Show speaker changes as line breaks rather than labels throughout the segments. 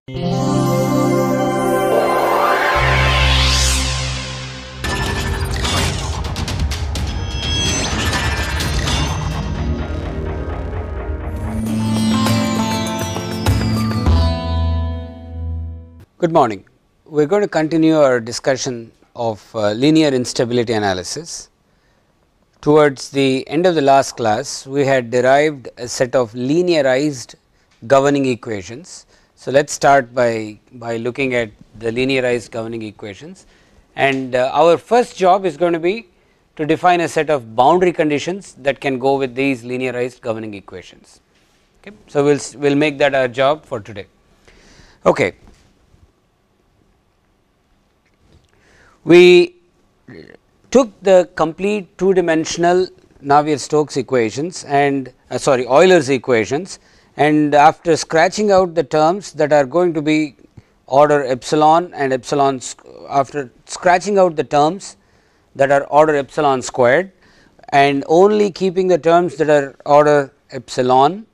Good morning. We are going to continue our discussion of linear instability analysis. Towards the end of the last class, we had derived a set of linearized governing equations. So, let us start by looking at the linearized governing equations, and our first job is going to be to define a set of boundary conditions that can go with these linearized governing equations. Okay. So, we will make that our job for today. Okay. We took the complete two dimensional Navier-Stokes equations and Euler's equations, and after scratching out the terms that are going to be order epsilon and epsilon, after scratching out the terms that are order epsilon squared and only keeping the terms that are order epsilon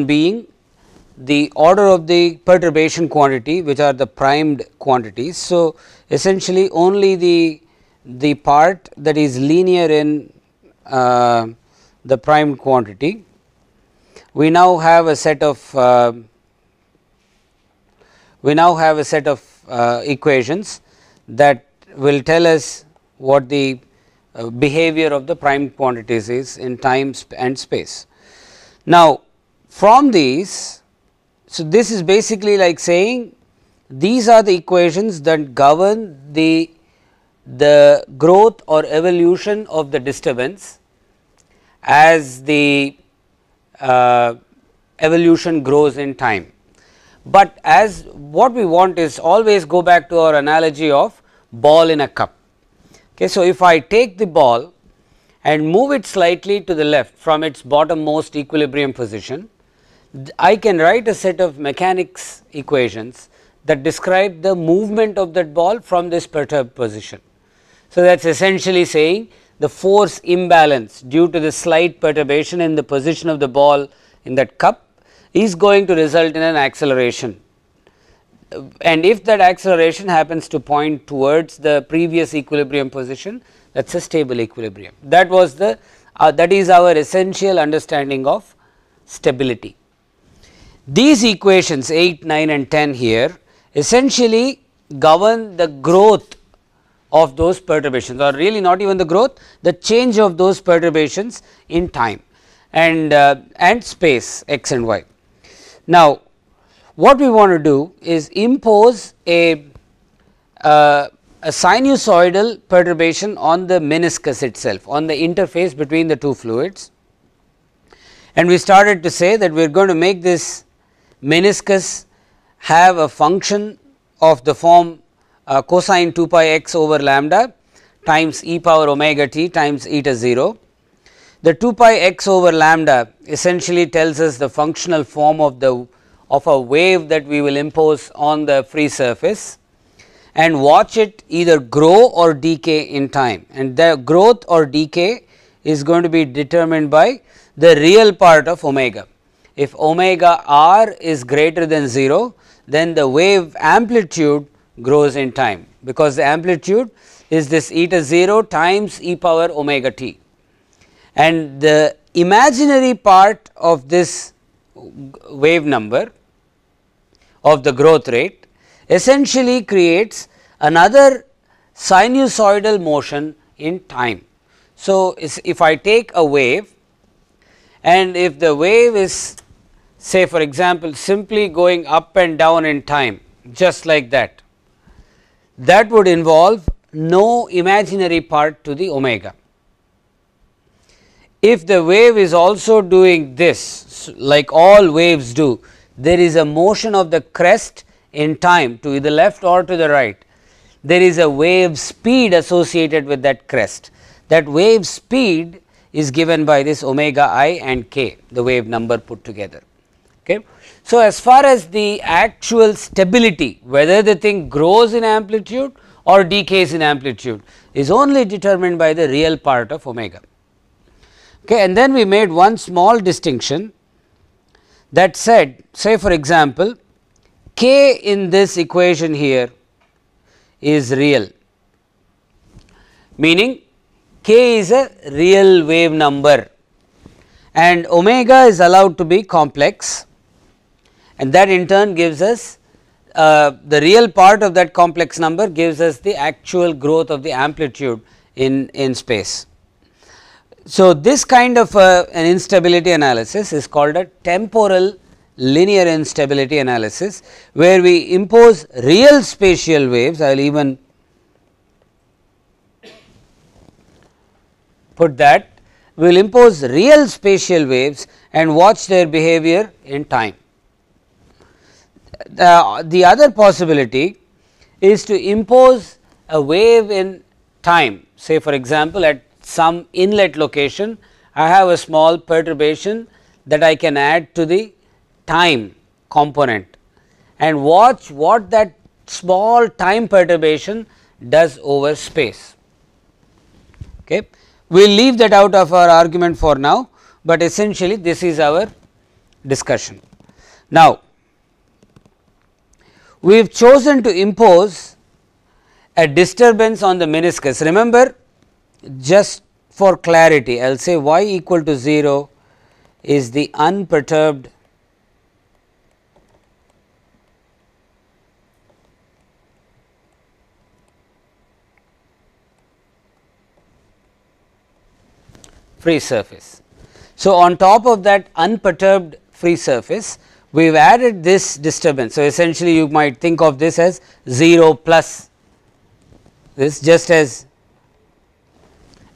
being the order of the perturbation quantity, which are the primed quantities. So, essentially only the part that is linear in the primed quantity. We now have a set of equations that will tell us what the behavior of the primed quantities is in time and space. Now, from these, so this is basically like saying these are the equations that govern the growth or evolution of the disturbance as the evolution grows in time. But as what we want is always go back to our analogy of ball in a cup. Okay, so, if I take the ball and move it slightly to the left from its bottommost equilibrium position, I can write a set of mechanics equations that describe the movement of that ball from this perturbed position. So, that is essentially saying the force imbalance due to the slight perturbation in the position of the ball in that cup is going to result in an acceleration, and if that acceleration happens to point towards the previous equilibrium position, that is a stable equilibrium. That was the that is our essential understanding of stability. These equations 8, 9 and 10 here essentially govern the growth of those perturbations, or really not even the growth, the change of those perturbations in time and space x and y. Now, what we want to do is impose a sinusoidal perturbation on the meniscus itself, on the interface between the two fluids, and we started to say that we are going to make this meniscus have a function of the form cosine 2 pi x over lambda times e power omega t times eta 0. The 2 pi x over lambda essentially tells us the functional form of a wave that we will impose on the free surface, and watch it either grow or decay in time, and the growth or decay is going to be determined by the real part of omega. If omega r is greater than 0, then the wave amplitude grows in time, because the amplitude is this eta 0 times e power omega t, and the imaginary part of this wave number of the growth rate essentially creates another sinusoidal motion in time. So, if I take a wave, and if the wave is, say for example, simply going up and down in time just like that, that would involve no imaginary part to the omega. If the wave is also doing this, like all waves do, there is a motion of the crest in time to the left or to the right. There is a wave speed associated with that crest. That wave speed is given by this omega I and k, the wave number put together. Okay. So, as far as the actual stability, whether the thing grows in amplitude or decays in amplitude, is only determined by the real part of omega. Okay. And then we made one small distinction, That said, say for example, k in this equation here is real, meaning k is a real wave number and omega is allowed to be complex, and that in turn gives us the real part of that complex number gives us the actual growth of the amplitude in space. So, this kind of an instability analysis is called a temporal linear instability analysis, where we impose real spatial waves. I will even put that, we will impose real spatial waves and watch their behavior in time. The other possibility is to impose a wave in time. Say for example, at some inlet location I have a small perturbation that I can add to the time component and watch what that small time perturbation does over space. Okay. We will leave that out of our argument for now, but essentially this is our discussion. Now, we have chosen to impose a disturbance on the meniscus. Remember, just for clarity, I will say y equal to 0 is the unperturbed free surface. So, on top of that unperturbed free surface, we have added this disturbance. So, essentially you might think of this as 0 plus this, just as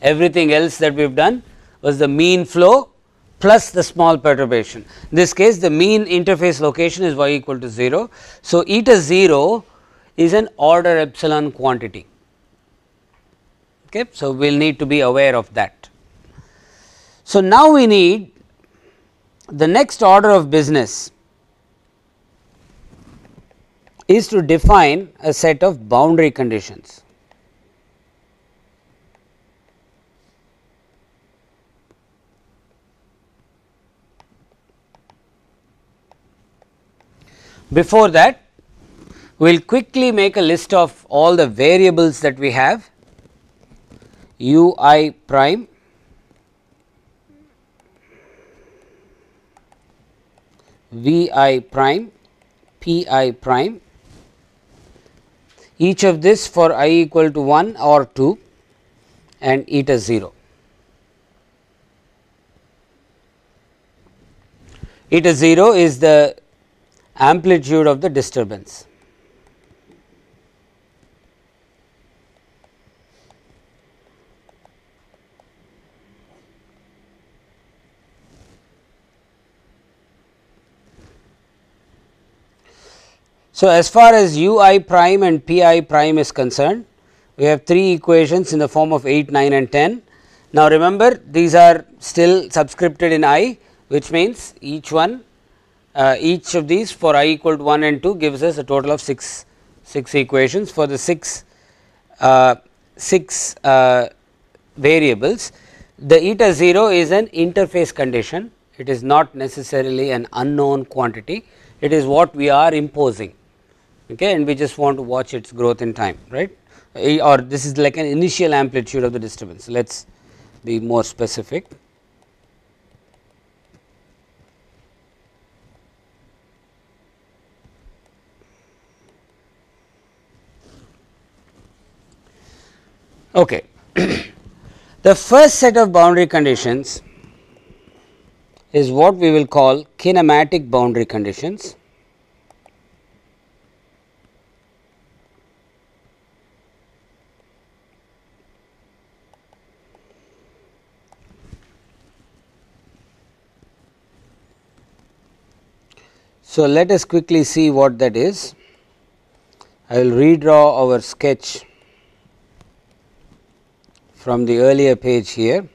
everything else that we have done was the mean flow plus the small perturbation. In this case, the mean interface location is y equal to 0. So, eta 0 is an order epsilon quantity. Okay. So, we will need to be aware of that. So, now we need the next order of business is to define a set of boundary conditions. Before that, we will quickly make a list of all the variables that we have: u I prime, v I prime, p I prime, each of this for I equal to 1 or 2 and eta 0. Eta 0 is the amplitude of the disturbance. So, as far as u I prime and p I prime is concerned, we have 3 equations in the form of 8, 9 and 10. Now, remember these are still subscripted in I, which means each one each of these for I equal to 1 and 2 gives us a total of 6 equations for the 6 variables. The eta 0 is an interface condition, it is not necessarily an unknown quantity, it is what we are imposing, okay, and we just want to watch its growth in time, right, or this is like an initial amplitude of the disturbance. Let us be more specific. Okay. The first set of boundary conditions is what we will call kinematic boundary conditions. So, let us quickly see what that is. I will redraw our sketch from the earlier page here.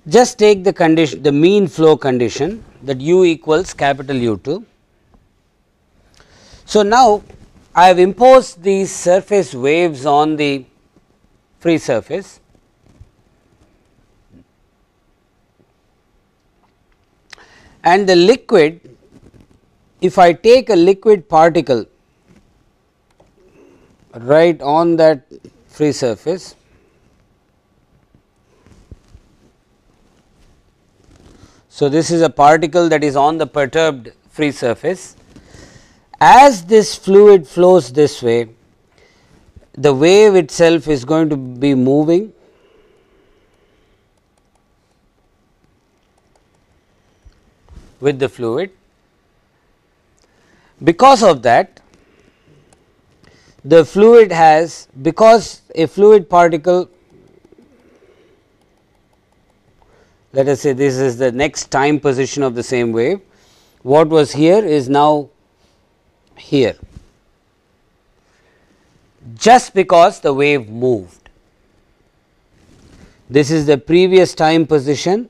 just take the condition, the mean flow condition, that u equals capital U2. So, now I have imposed these surface waves on the free surface, and the liquid, if I take a liquid particle right on that free surface, so this is a particle that is on the perturbed free surface. As this fluid flows this way, the wave itself is going to be moving with the fluid. Because of that, the fluid has, because a fluid particle, let us say this is the next time position of the same wave, what was here is now here, just because the wave moved. This is the previous time position,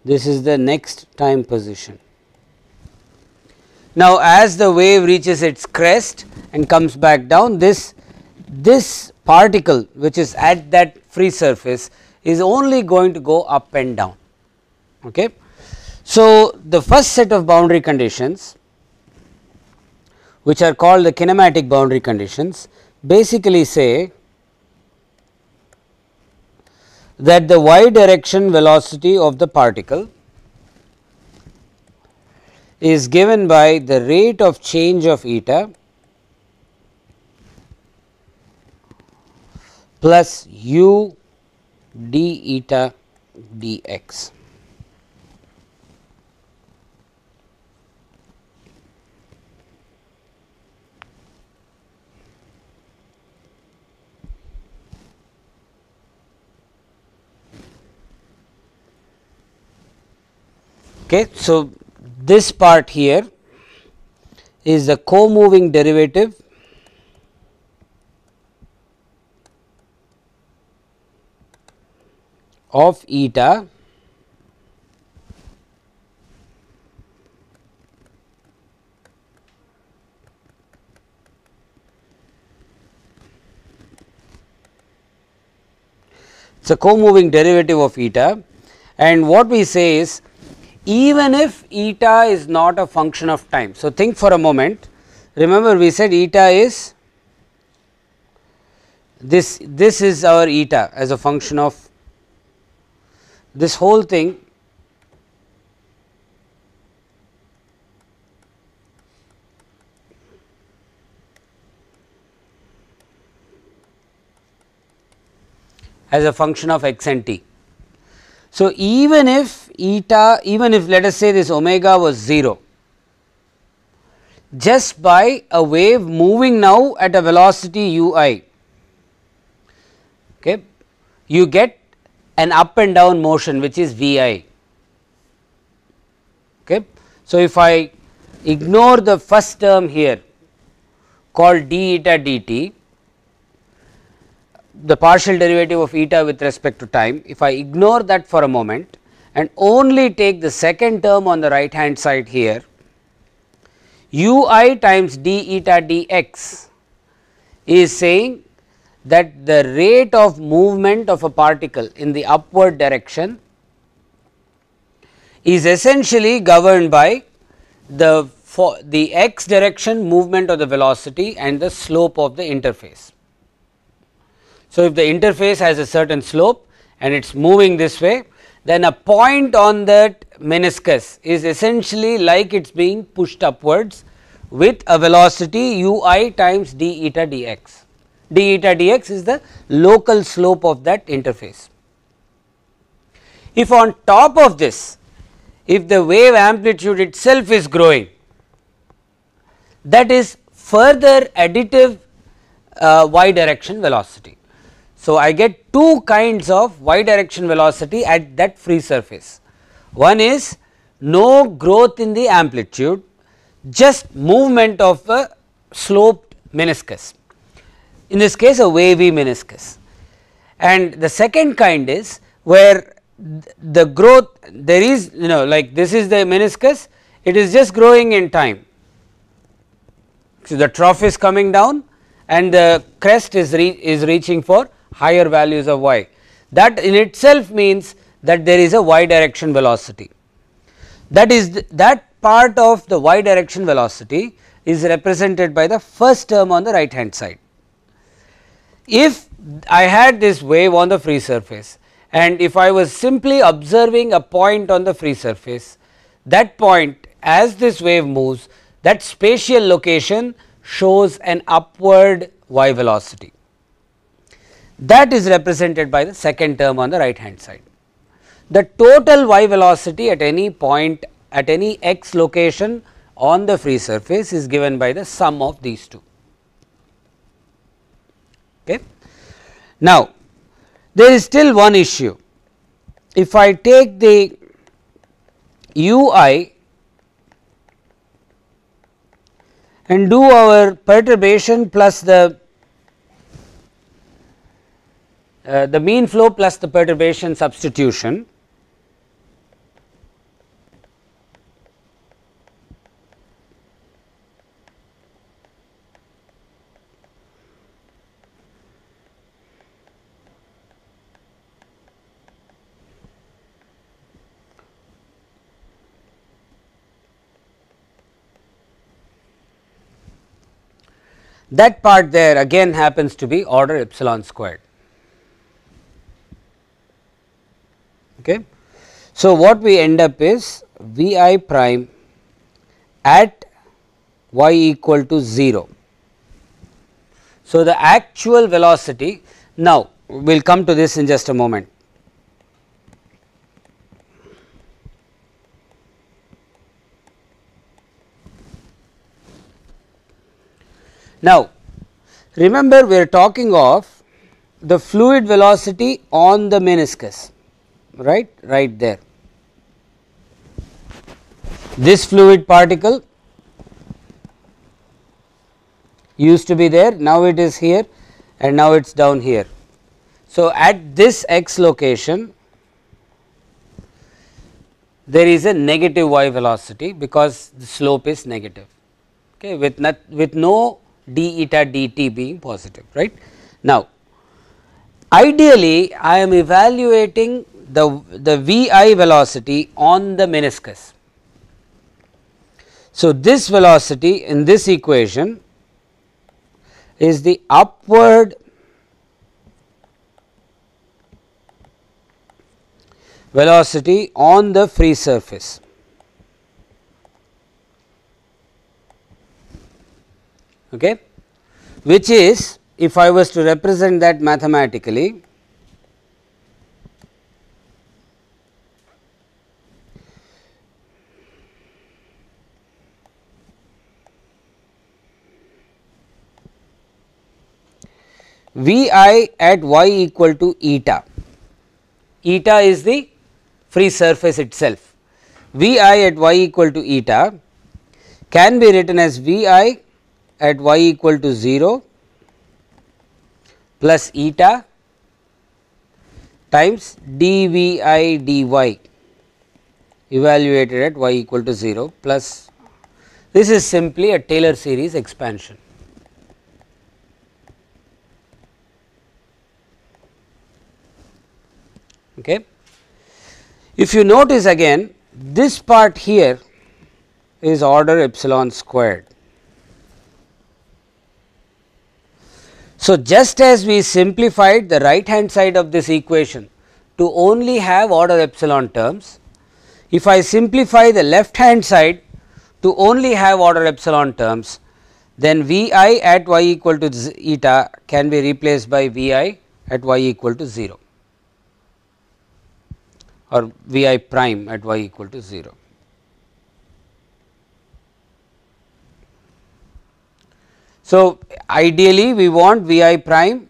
this is the next time position. Now, as the wave reaches its crest and comes back down, this particle which is at that free surface is only going to go up and down. Okay. So, the first set of boundary conditions, which are called the kinematic boundary conditions, basically say that the y direction velocity of the particle is given by the rate of change of eta plus u d eta dx. Okay. So, this part here is the co-moving derivative of eta it is a co-moving derivative of eta, and what we say is even if eta is not a function of time. So, think for a moment, remember we said eta is this is our eta as a function of this whole thing as a function of x and t. So, even if eta, even if let us say this omega was 0, just by a wave moving now at a velocity u I, okay, you get an up and down motion which is V I. Okay. So, if I ignore the first term here called d eta dt, the partial derivative of eta with respect to time, if I ignore that for a moment and only take the second term on the right hand side here, u I times d eta dx is saying that the rate of movement of a particle in the upward direction is essentially governed by the x direction movement of the velocity and the slope of the interface. So, if the interface has a certain slope and it is moving this way, then a point on that meniscus is essentially like it is being pushed upwards with a velocity u I times d eta dx. D eta dx is the local slope of that interface. If on top of this, if the wave amplitude itself is growing, that is further additive y direction velocity. So, I get two kinds of y direction velocity at that free surface. One is no growth in the amplitude, just movement of a sloped meniscus, in this case a wavy meniscus, and the second kind is where the growth there is, like this is the meniscus, it is just growing in time. So, the trough is coming down and the crest is reaching for higher values of y. That in itself means that there is a y direction velocity. That is that part of the y direction velocity is represented by the first term on the right hand side. If I had this wave on the free surface and if I was simply observing a point on the free surface, that point as this wave moves, that spatial location shows an upward y velocity. That is represented by the second term on the right hand side. The total y velocity at any point at any x location on the free surface is given by the sum of these two. Okay. Now, there is still one issue. If I take the ui and do our perturbation plus the mean flow plus the perturbation substitution, that part there again happens to be order epsilon squared. Okay. So, what we end up is V I prime at y equal to 0. So, the actual velocity, now we will come to this in just a moment. Now, remember we are talking of the fluid velocity on the meniscus, right there. This fluid particle used to be there, now it is here and now it is down here. So, at this x location there is a negative y velocity because the slope is negative, okay, with no d eta dt being positive, right. Now, ideally I am evaluating the V I velocity on the meniscus. So, this velocity in this equation is the upward velocity on the free surface. Okay, which is, if I was to represent that mathematically, V I at y equal to eta. Eta is the free surface itself. V I at y equal to eta can be written as V I at y equal to 0 plus eta times dvi dy evaluated at y equal to 0 plus, this is simply a Taylor series expansion. Okay. If you notice again, this part here is order epsilon squared. So, just as we simplified the right hand side of this equation to only have order epsilon terms, if I simplify the left hand side to only have order epsilon terms, then V I at y equal to eta can be replaced by V I at y equal to 0 or V I prime at y equal to 0. So, ideally we want V I prime,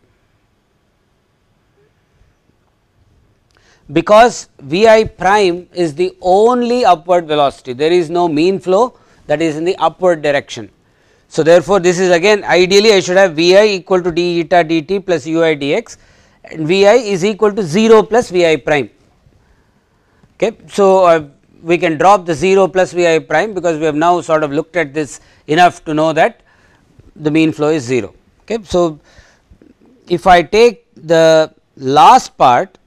because V I prime is the only upward velocity, there is no mean flow that is in the upward direction. So, therefore, this is again ideally I should have V I equal to d eta dt plus u I dx, and V I is equal to 0 plus V I prime. Okay. So, we can drop the 0 plus V I prime, because we have now sort of looked at this enough to know that the mean flow is 0. Okay. So, if I take the last part,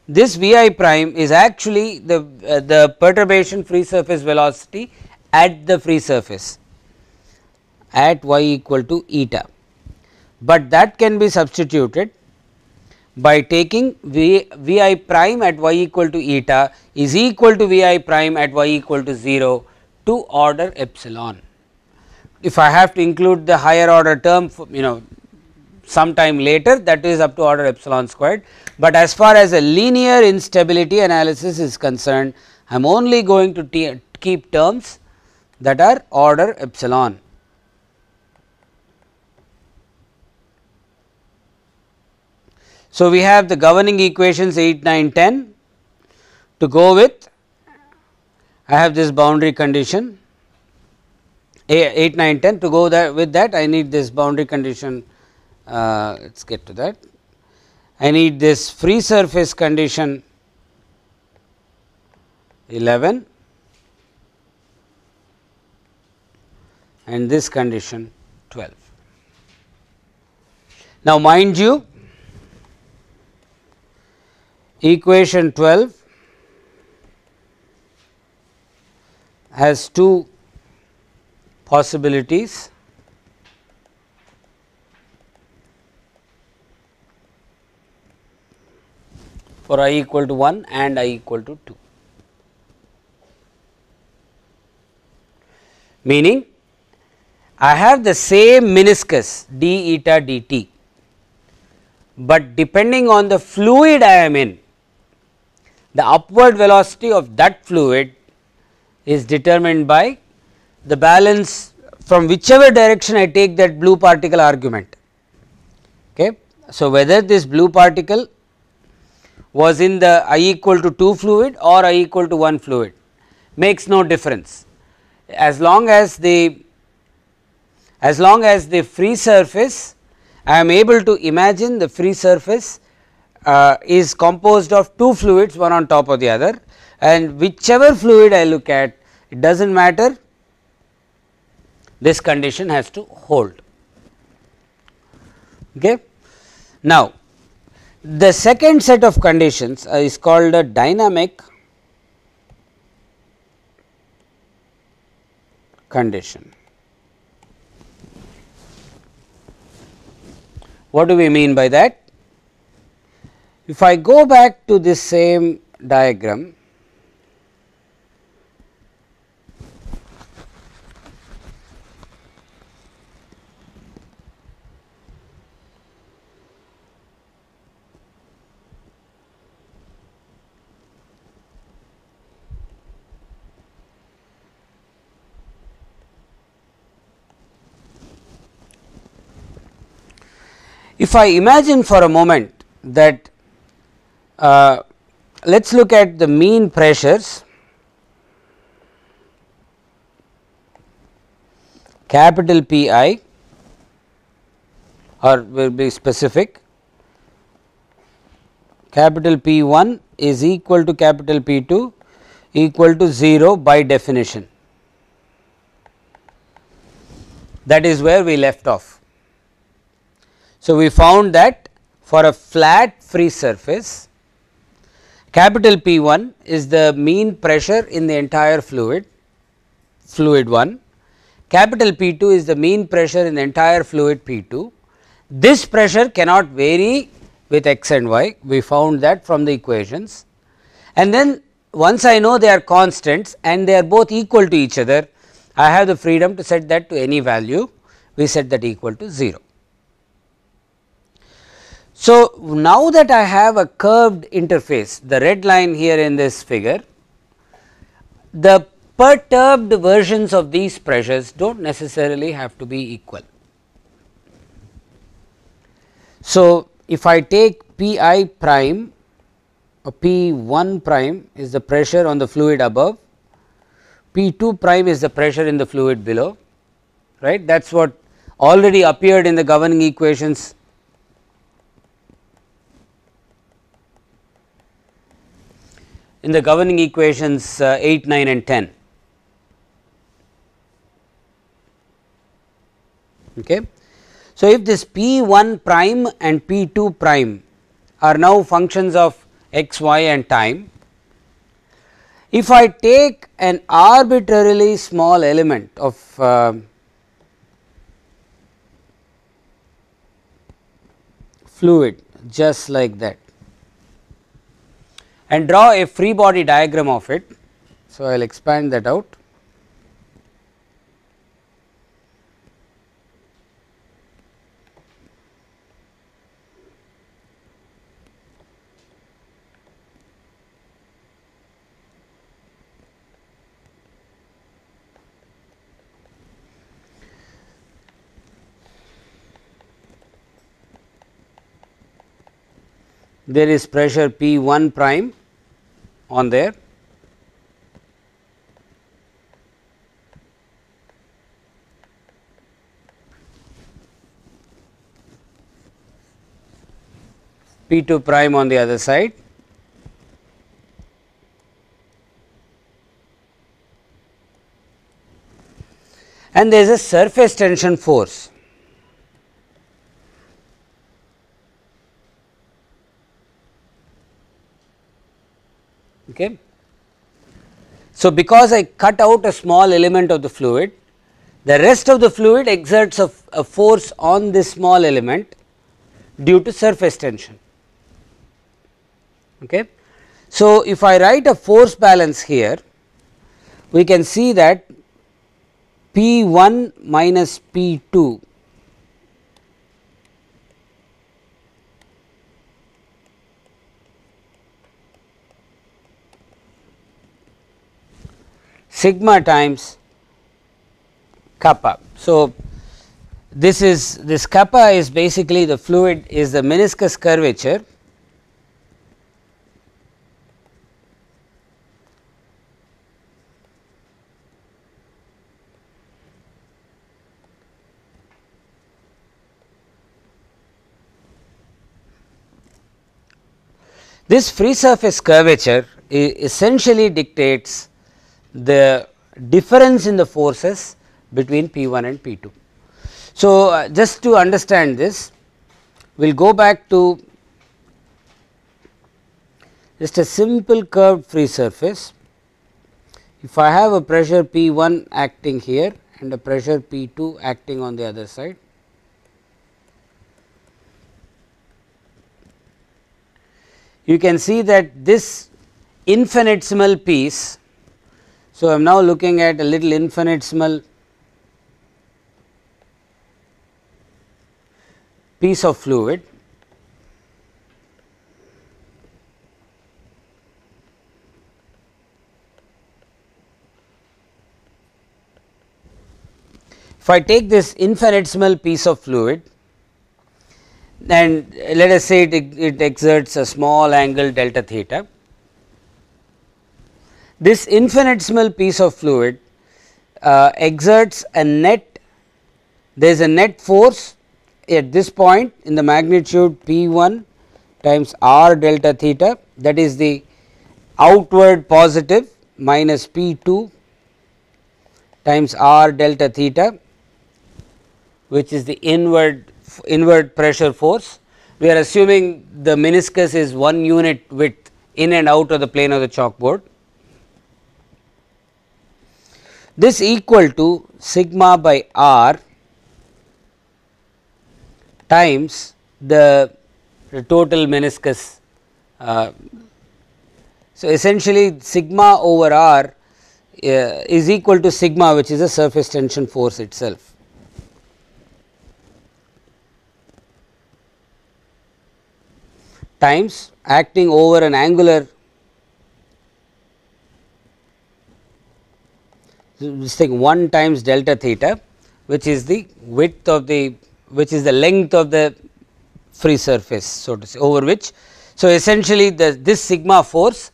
this V I prime is actually the perturbation free surface velocity at the free surface at y equal to eta, but that can be substituted by taking V I prime at y equal to eta is equal to V I prime at y equal to 0 to order epsilon. If I have to include the higher order term, sometime later, that is up to order epsilon squared, but as far as a linear instability analysis is concerned, I am only going to keep terms that are order epsilon. So, we have the governing equations 8, 9, 10 to go with. I have this boundary condition 8, 9, 10 to go with that. I need this boundary condition, let us get to that. I need this free surface condition 11 and this condition 12. Now, mind you, equation 12 has two possibilities. For I equal to 1 and I equal to 2, meaning I have the same meniscus d eta dt, but depending on the fluid I am in, the upward velocity of that fluid is determined by the balance from whichever direction I take that blue particle argument. Okay. So, whether this blue particle was in the I equal to 2 fluid or I equal to 1 fluid makes no difference, as long as the free surface, I am able to imagine the free surface is composed of 2 fluids, one on top of the other, and whichever fluid I look at, it does not matter, this condition has to hold. Okay. Now, the second set of conditions is called a dynamic condition. What do we mean by that? If I go back to this same diagram, if I imagine for a moment that let us look at the mean pressures capital P I, or will be specific, capital P 1 is equal to capital P 2 equal to 0 by definition. That is where we left off. So, we found that for a flat free surface, capital P 1 is the mean pressure in the entire fluid 1, capital P 2 is the mean pressure in the entire fluid P 2. This pressure cannot vary with x and y, we found that from the equations, and then once I know they are constants and they are both equal to each other, I have the freedom to set that to any value, we set that equal to 0. So, now that I have a curved interface, the red line here in this figure, the perturbed versions of these pressures do not necessarily have to be equal. So, if I take P I prime or P 1 prime is the pressure on the fluid above, P 2 prime is the pressure in the fluid below, right. That is what already appeared in the governing equations in the governing equations 8, 9 and 10. Okay. So, if this P1 prime and P2 prime are now functions of x, y and time, if I take an arbitrarily small element of fluid just like that and draw a free body diagram of it. So, I will expand that out. There is pressure P1 prime on there, P2 prime on the other side, and there is a surface tension force. Okay. So, because I cut out a small element of the fluid, the rest of the fluid exerts a force on this small element due to surface tension. Okay. So, if I write a force balance here, we can see that P1 minus P2 sigma times kappa. So, this kappa is basically the fluid is the meniscus curvature This free surface curvature essentially dictates the difference in the forces between P1 and P2. So, just to understand this, we will go back to just a simple curved free surface. If I have a pressure P1 acting here and a pressure P2 acting on the other side, you can see that this infinitesimal piece. So, I am now looking at a little infinitesimal piece of fluid. If I take this infinitesimal piece of fluid and let us say it exerts a small angle delta theta, this infinitesimal piece of fluid exerts a net, there is a net force at this point in the magnitude P1 times r delta theta, that is the outward positive minus P2 times r delta theta, which is the inward pressure force. We are assuming the meniscus is 1 unit width in and out of the plane of the chalkboard. This equal to sigma by r times the total meniscus. So, essentially sigma over r is equal to sigma, which is a surface tension force itself. Times acting over an angular, this thing 1 times delta theta, which is the width of the, which is the length of the free surface, so to say, over which. So, essentially this sigma force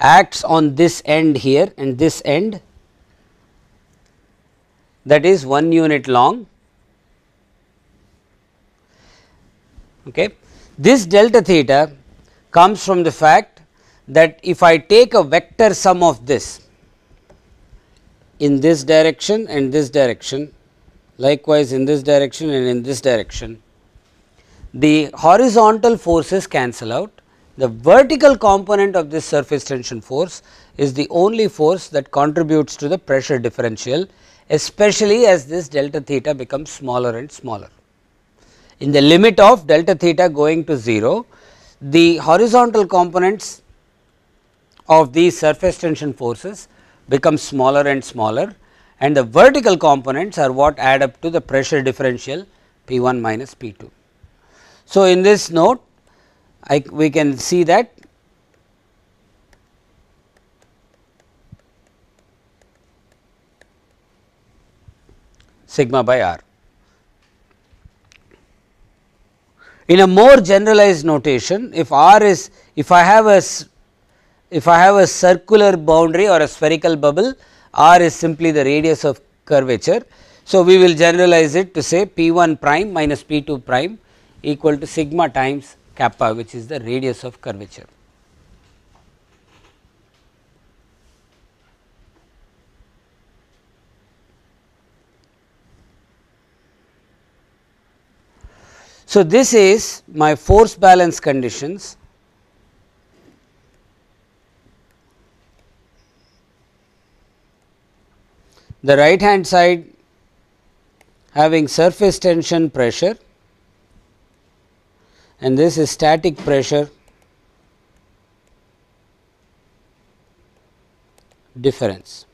acts on this end here and this end, that is 1 unit long. Okay. This delta theta comes from the fact that if I take a vector sum of this in this direction and this direction, likewise in this direction and in this direction, the horizontal forces cancel out. The vertical component of this surface tension force is the only force that contributes to the pressure differential, especially as this delta theta becomes smaller and smaller. In the limit of delta theta going to 0, the horizontal components of these surface tension forces become smaller and smaller, and the vertical components are what add up to the pressure differential P 1 minus P 2. So, in this note we can see that sigma by r. In a more generalized notation, if r is, if I have a circular boundary or a spherical bubble, r is simply the radius of curvature. So, we will generalize it to say P 1 prime minus P 2 prime equal to sigma times kappa, which is the radius of curvature. So, this is my force balance conditions the right hand side having surface tension pressure, and this is static pressure difference.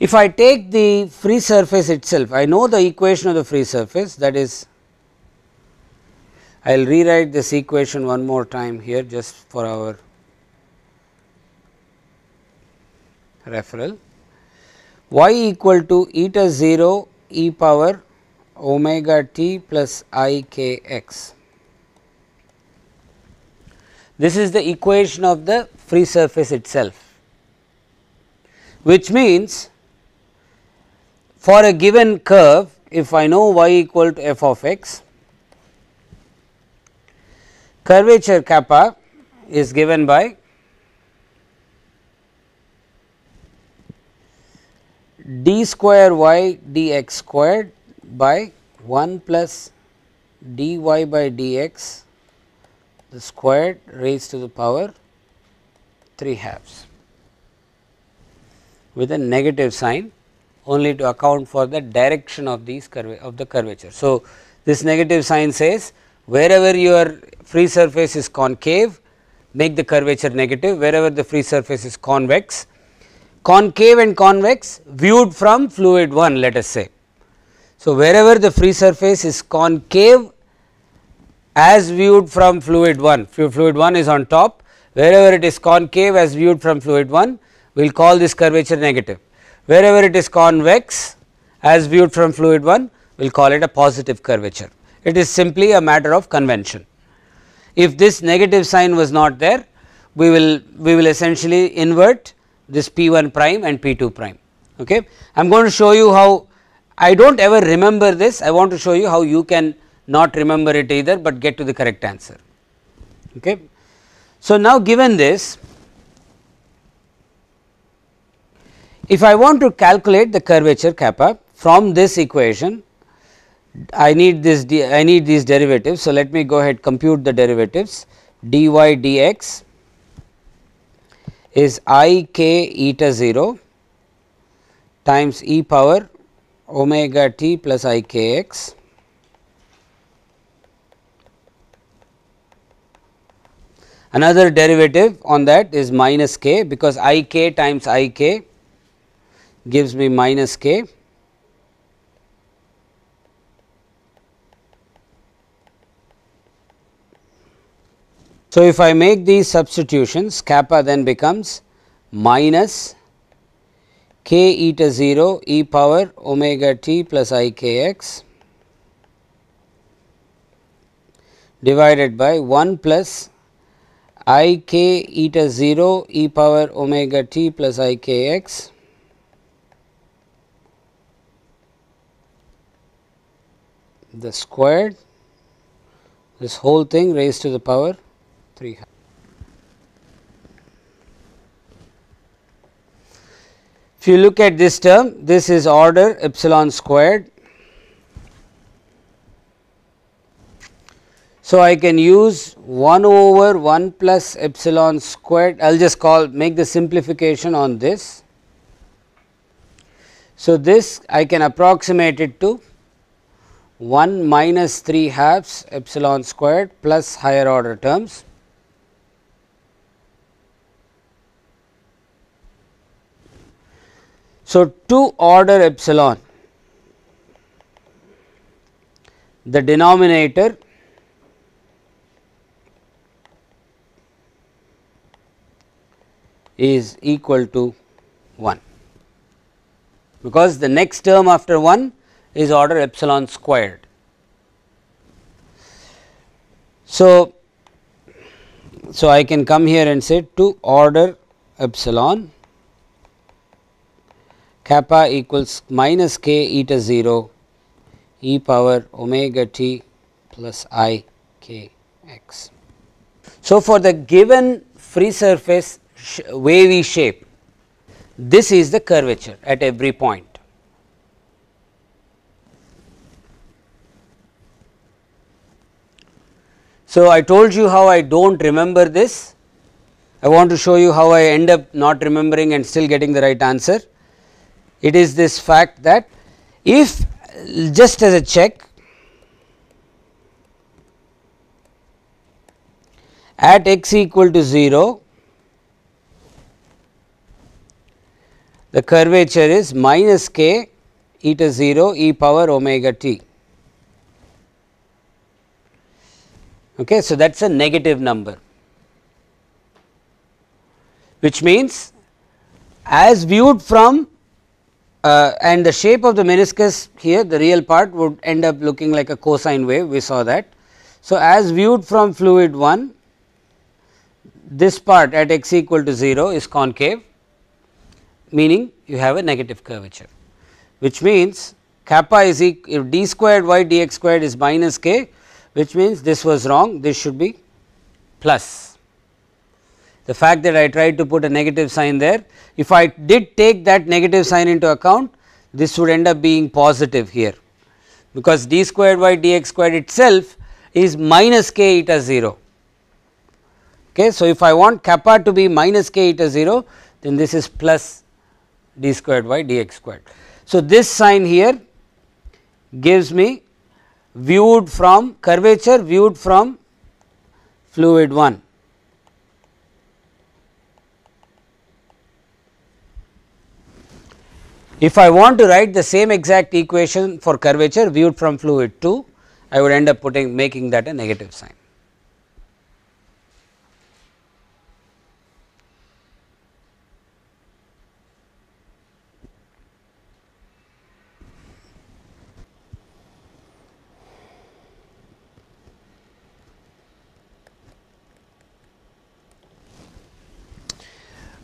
If I take the free surface itself, I know the equation of the free surface, that is, I will rewrite this equation one more time here just for our referral. Y equal to eta 0 e power omega t plus I k x. This is the equation of the free surface itself, which means for a given curve, if I know y equal to f of x, curvature kappa is given by d square y dx squared by 1 plus dy by dx the squared raised to the power 3/2 with a negative sign, only to account for the direction of these the curvature. So, this negative sign says wherever your free surface is concave, make the curvature negative, wherever the free surface is convex, concave and convex viewed from fluid 1, let us say. So, wherever the free surface is concave as viewed from fluid 1, fluid 1 is on top, wherever it is concave as viewed from fluid 1, we will call this curvature negative. Wherever it is convex as viewed from fluid 1, we will call it a positive curvature. It is simply a matter of convention. If this negative sign was not there, we will essentially invert this P 1 prime and P 2 prime. Okay. I am going to show you how, I do not ever remember this, I want to show you how you can not remember it either, but get to the correct answer. Okay. So, now given this, if I want to calculate the curvature kappa from this equation, I need these derivatives. So, let me go ahead compute the derivatives. dy dx is I k eta 0 times e power omega t plus I k x another derivative on that is minus k, because I k times I k gives me minus k. So, if I make these substitutions, kappa then becomes minus k eta 0 e power omega t plus I k x divided by 1 plus I k eta 0 e power omega t plus I k x the squared, this whole thing raised to the power 3 half. If you look at this term, this is order epsilon squared. So, I can use 1 over 1 plus epsilon squared, I will just make the simplification on this. So, this I can approximate it to 1 minus 3 halves epsilon squared plus higher order terms. So, 2 order epsilon, the denominator is equal to 1, because the next term after 1 is order epsilon squared. So, I can come here and say 2 order epsilon kappa equals minus k eta 0 e power omega t plus I k x. So, for the given free surface wavy shape, this is the curvature at every point. So, I told you how I do not remember this. I want to show you how I end up not remembering and still getting the right answer. It is this fact that if, just as a check, at x equal to 0, the curvature is minus k eta 0 e power omega t. Okay, so, that is a negative number, which means as viewed from and the shape of the meniscus here, the real part would end up looking like a cosine wave, we saw that. So, as viewed from fluid 1, this part at x equal to 0 is concave, meaning you have a negative curvature, which means kappa is equal, if d squared y dx squared is minus k, which means this was wrong, this should be plus. The fact that I tried to put a negative sign there, if I did take that negative sign into account, this would end up being positive here, because d squared y dx squared itself is minus k eta 0. Okay, so, if I want kappa to be minus k eta 0, then this is plus d squared y dx squared. So, this sign here gives me viewed from curvature viewed from fluid 1. If I want to write the same exact equation for curvature viewed from fluid 2, I would end up making that a negative sign.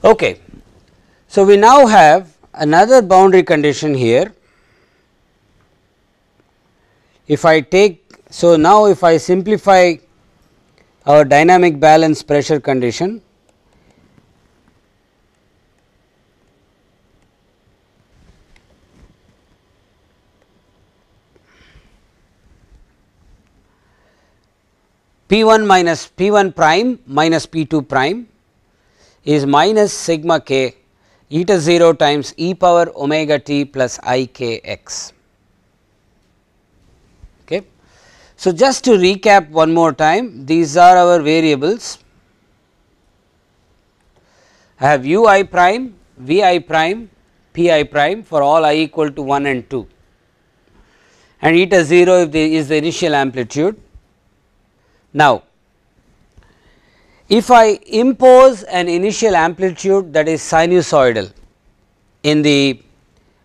Okay. So, we now have another boundary condition here. If I take, so now if I simplify our dynamic balance pressure condition, P1 minus P1 prime minus P2 prime is minus sigma k eta 0 times e power omega t plus I k x. Okay. So, just to recap one more time, these are our variables. I have u I prime, v I prime, p I prime for all I equal to 1 and 2, and eta 0 is the initial amplitude. Now, if I impose an initial amplitude that is sinusoidal in the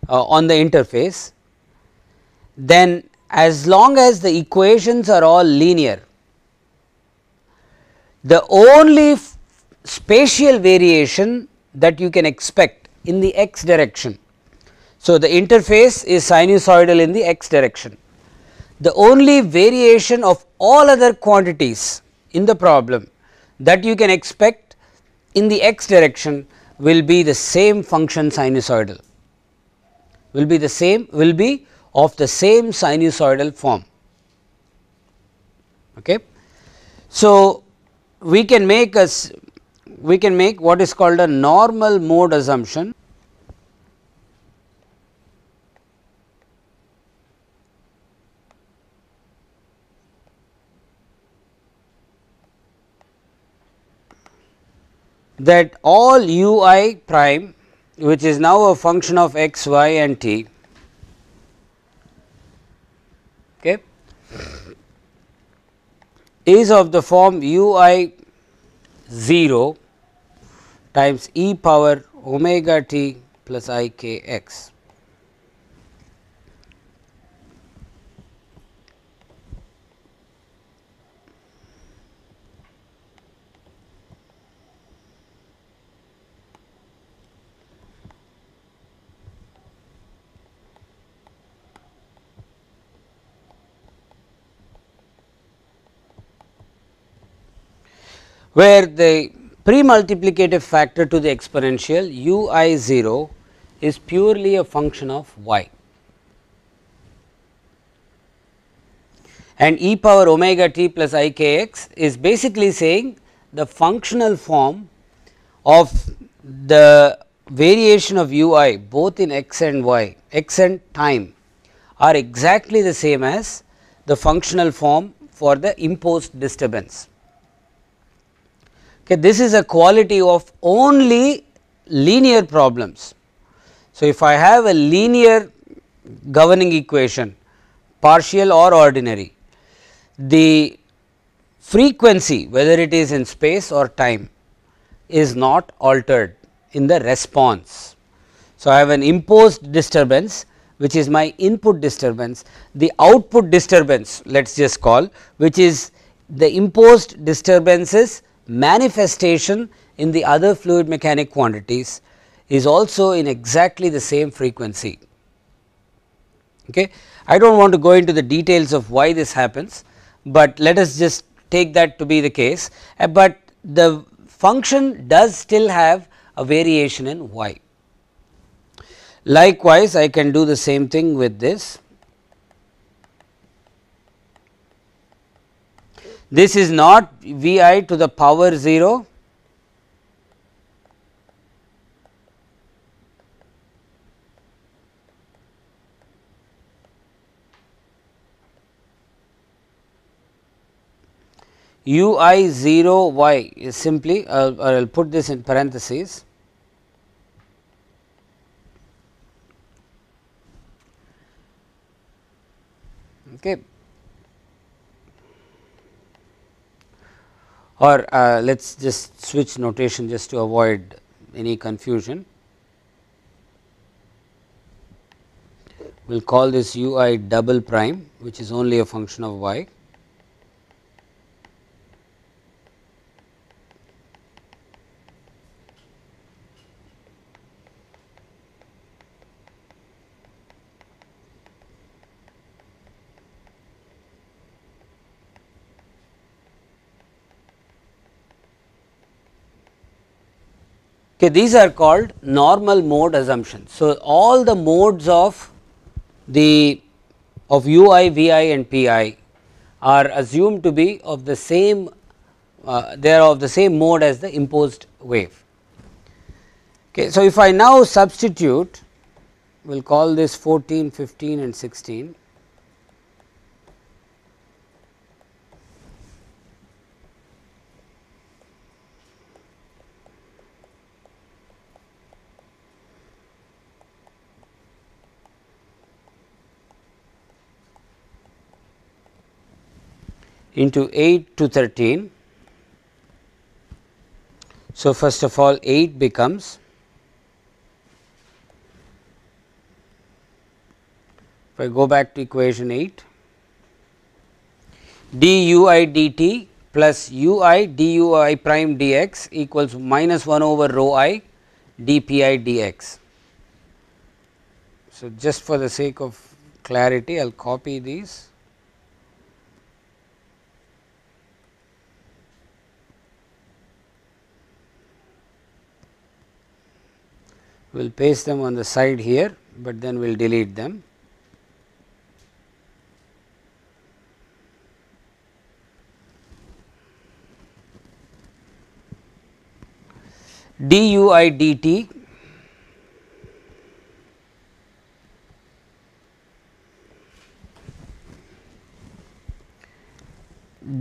on the interface, then as long as the equations are all linear, the only spatial variation that you can expect in the x direction. So, the interface is sinusoidal in the x direction. the only variation of all other quantities in the problem that you can expect in the x direction will be the same function sinusoidal, will be of the same sinusoidal form. Okay. So, we can make what is called a normal mode assumption that all u I prime, which is now a function of x, y and t, okay, is of the form u I 0 times e power omega t plus I k x. Where the pre-multiplicative factor to the exponential u I 0 is purely a function of y, and e power omega t plus I k x is basically saying the functional form of the variation of u I both in x and y, x and time, are exactly the same as the functional form for the imposed disturbance. Okay, this is a quality of only linear problems. So, if I have a linear governing equation, partial or ordinary, the frequency, whether it is in space or time, is not altered in the response. So, I have an imposed disturbance, which is my input disturbance, the output disturbance, let us just call, which is the imposed disturbances manifestation in the other fluid mechanic quantities, is also in exactly the same frequency. Okay. I do not want to go into the details of why this happens, but let us just take that to be the case, but the function does still have a variation in y. Likewise, I can do the same thing with this. This is not V I to the power 0, u I 0 y is simply, I will put this in parentheses, okay, or let us just switch notation just to avoid any confusion. We will call this u I double prime, which is only a function of y. Okay, these are called normal mode assumptions. So, all the modes of the u I, v I and p I are assumed to be of the same, they are of the same mode as the imposed wave. Okay, so, if I now substitute, we will call this 14, 15 and 16. Into 8 to 13. So, first of all 8 becomes, if I go back to equation 8, d u I dt plus u I d u I prime dx equals minus 1 over rho I d p I dx. So, just for the sake of clarity I will copy these We will paste them on the side here, but then we will delete them. dui dt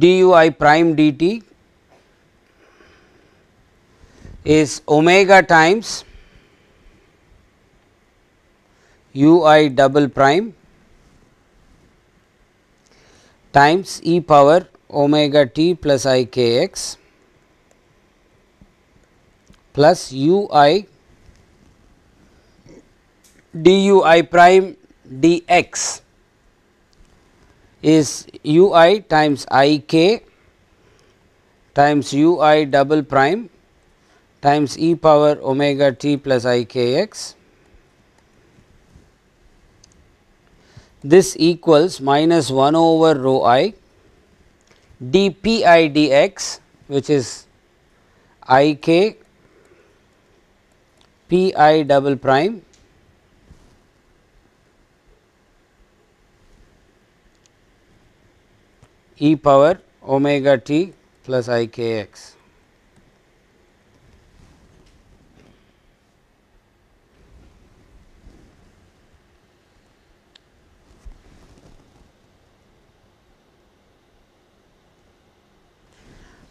dui prime dt is omega times ui double prime times e power omega t plus I k x plus ui dui prime dx is ui times I k times ui double prime times e power omega t plus I k x. This equals minus 1 over rho I d p I dx, which is I k p I double prime e power omega t plus I k x.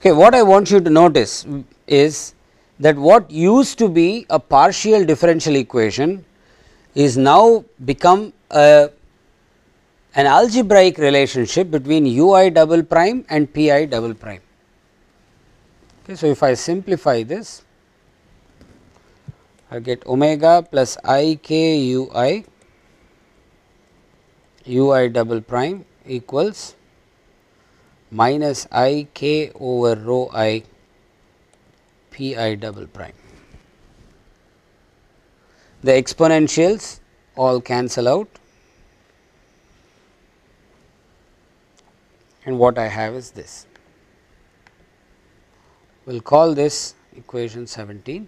Okay, what I want you to notice is that what used to be a partial differential equation is now become an algebraic relationship between ui double prime and pi double prime. Okay, so, if I simplify this, I get omega plus I k ui double prime equals minus I k over rho I p I double prime. The exponentials all cancel out, and what I have is this. We will call this equation 17.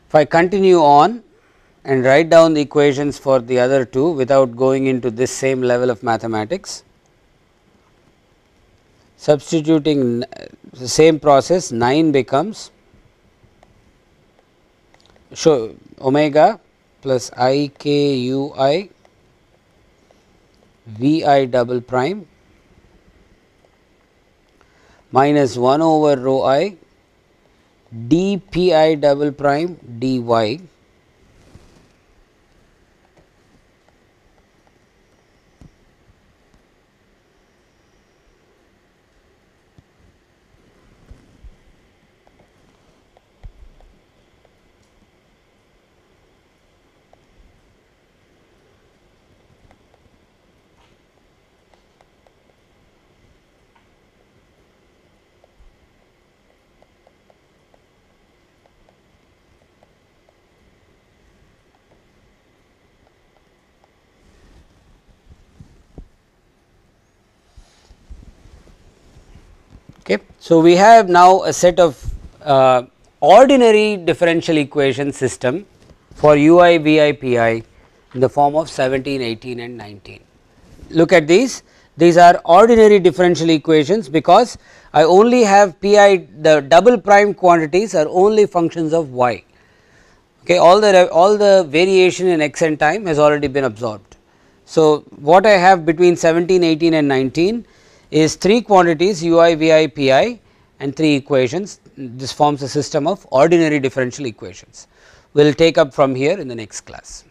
If I continue on and write down the equations for the other two without going into this same level of mathematics, substituting the same process, 9 becomes omega plus I k u I v I double prime minus 1 over rho I d p I double prime d y Okay. So, we have now a set of ordinary differential equation system for ui, vi, pi in the form of 17, 18 and 19. Look at these are ordinary differential equations, because I only have pi, the double prime quantities are only functions of y. Okay, all the variation in x and time has already been absorbed. So, what I have between 17, 18 and 19 is 3 quantities ui, vi, pi and 3 equations. This forms a system of ordinary differential equations. We will take up from here in the next class.